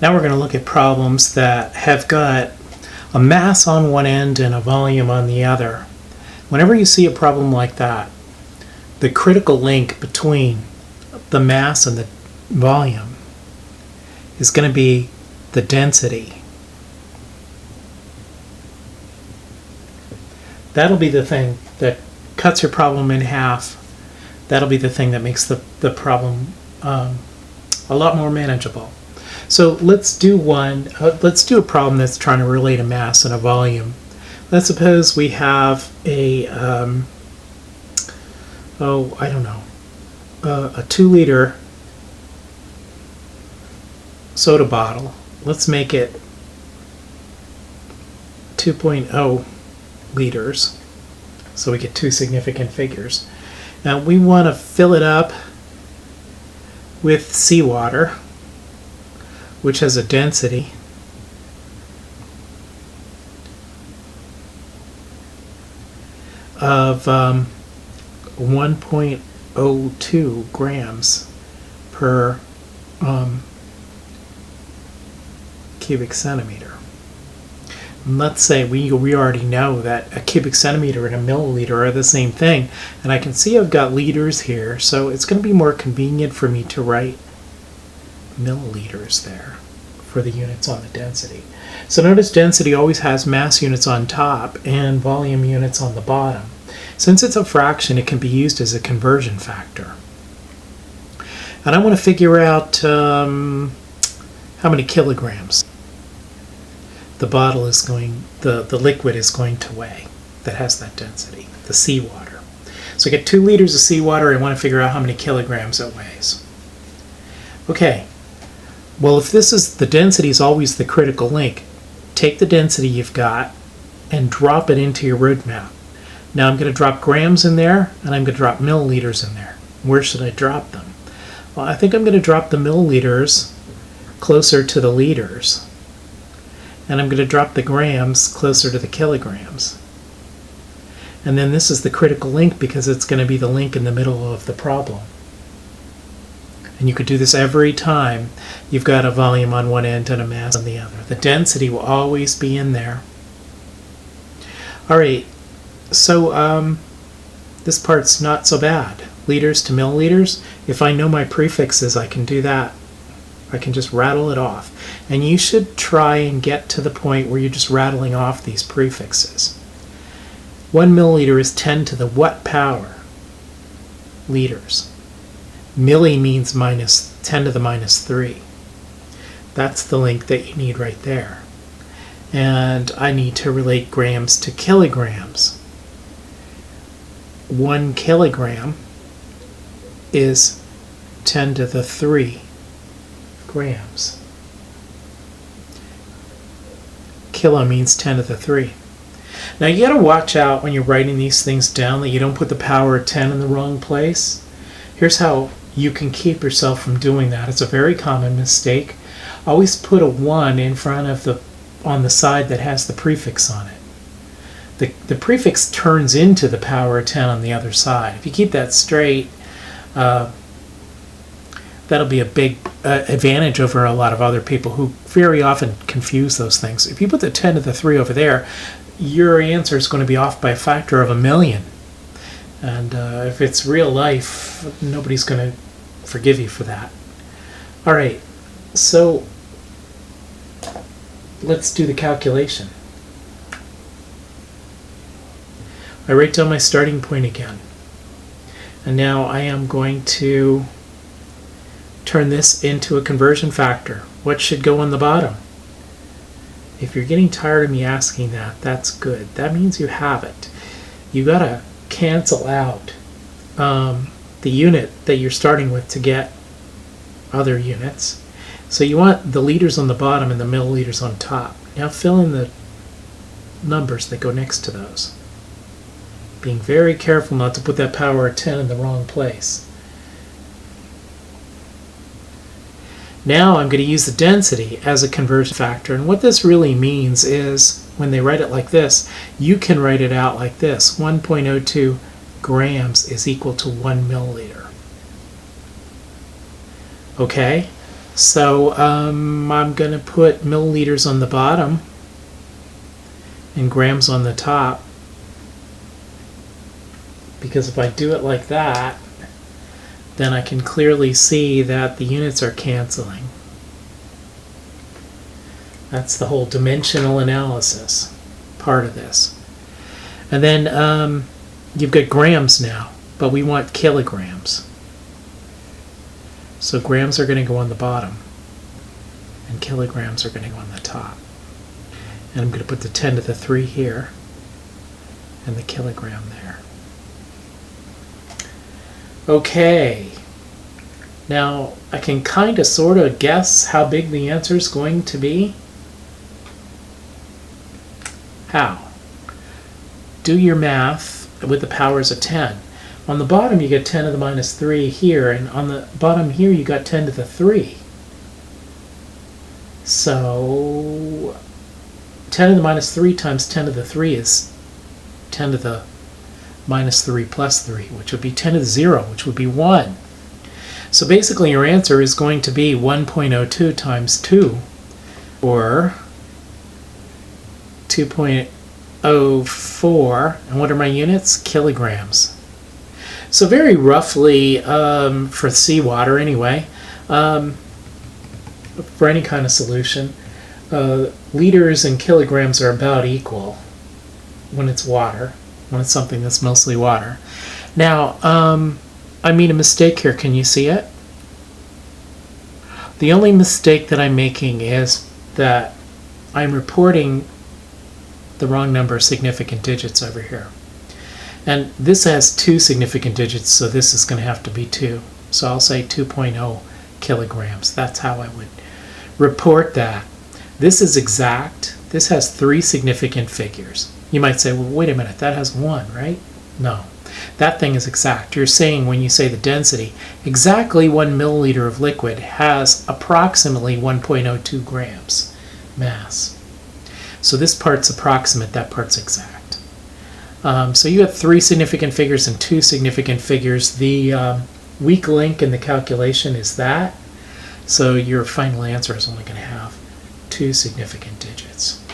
Now we're going to look at problems that have got a mass on one end and a volume on the other. Whenever you see a problem like that, the critical link between the mass and the volume is going to be the density. That'll be the thing that cuts your problem in half. That'll be the thing that makes the problem a lot more manageable. So let's do a problem that's trying to relate a mass and a volume. Let's suppose we have a, a 2-liter soda bottle. Let's make it 2.0 liters, so we get two significant figures. Now we want to fill it up with seawater, which has a density of 1.02 grams per cubic centimeter. And let's say we already know that a cubic centimeter and a milliliter are the same thing, and I can see I've got liters here, so it's going to be more convenient for me to write milliliters there for the units on the density. So notice density always has mass units on top and volume units on the bottom. Since it's a fraction, it can be used as a conversion factor. And I want to figure out how many kilograms the bottle is going, the liquid is going to weigh that has that density, the seawater. So I get 2 liters of seawater. I want to figure out how many kilograms it weighs. Okay. Well, if this is the density is always the critical link, take the density you've got and drop it into your root map. Now I'm going to drop grams in there, and I'm going to drop milliliters in there. Where should I drop them? Well, I think I'm going to drop the milliliters closer to the liters, and I'm going to drop the grams closer to the kilograms. And then this is the critical link because it's going to be the link in the middle of the problem. And you could do this every time you've got a volume on one end and a mass on the other. The density will always be in there. All right, so this part's not so bad. Liters to milliliters. If I know my prefixes, I can do that. I can just rattle it off. And you should try and get to the point where you're just rattling off these prefixes. 1 milliliter is 10 to the what power? Liters. Milli means minus 10 to the minus 3. That's the link that you need right there. And I need to relate grams to kilograms. 1 kilogram is 10 to the 3 grams. Kilo means 10 to the 3. Now you got to watch out when you're writing these things down that you don't put the power of 10 in the wrong place. Here's how you can keep yourself from doing that. It's a very common mistake. Always put a 1 in front of on the side that has the prefix on it. The prefix turns into the power of 10 on the other side. If you keep that straight, that'll be a big advantage over a lot of other people who very often confuse those things. If you put the 10 to the 3 over there, your answer is going to be off by a factor of 1,000,000. And if it's real life, nobody's going to forgive you for that. All right, so let's do the calculation. I write down my starting point again. And now I am going to turn this into a conversion factor. What should go on the bottom? If you're getting tired of me asking that, that's good. That means you have it. You got to cancel out the unit that you're starting with to get other units. So you want the liters on the bottom and the milliliters on top. Now fill in the numbers that go next to those. Being very careful not to put that power of 10 in the wrong place. Now I'm going to use the density as a conversion factor, and what this really means is when they write it like this, you can write it out like this. 1.02 grams is equal to 1 milliliter. Okay? So I'm going to put milliliters on the bottom and grams on the top, because if I do it like that, then I can clearly see that the units are canceling. That's the whole dimensional analysis part of this. And then you've got grams now, but we want kilograms. So grams are going to go on the bottom, and kilograms are going to go on the top. And I'm going to put the 10 to the 3 here, and the kilogram there. Okay. Now, I can kind of sort of guess how big the answer is going to be. How? Do your math with the powers of 10. On the bottom you get 10 to the minus 3 here, and on the bottom here you got 10 to the 3. So 10 to the minus 3 times 10 to the 3 is 10 to the minus 3 plus 3, which would be 10 to the 0, which would be 1. So basically your answer is going to be 1.02 times 2, or 2.04, and what are my units? Kilograms. So very roughly, for seawater anyway, for any kind of solution, liters and kilograms are about equal when it's water, when it's something that's mostly water. Now, I made a mistake here. Can you see it? The only mistake that I'm making is that I'm reporting the wrong number of significant digits over here. And this has 2 significant digits, so this is going to have to be 2. So I'll say 2.0 kilograms. That's how I would report that. This is exact. This has 3 significant figures. You might say, well, wait a minute, that has 1, right? No. That thing is exact. You're saying, when you say the density, exactly 1 milliliter of liquid has approximately 1.02 grams mass. So this part's approximate, that part's exact. So you have 3 significant figures and 2 significant figures. The weak link in the calculation is that. So your final answer is only going to have 2 significant digits.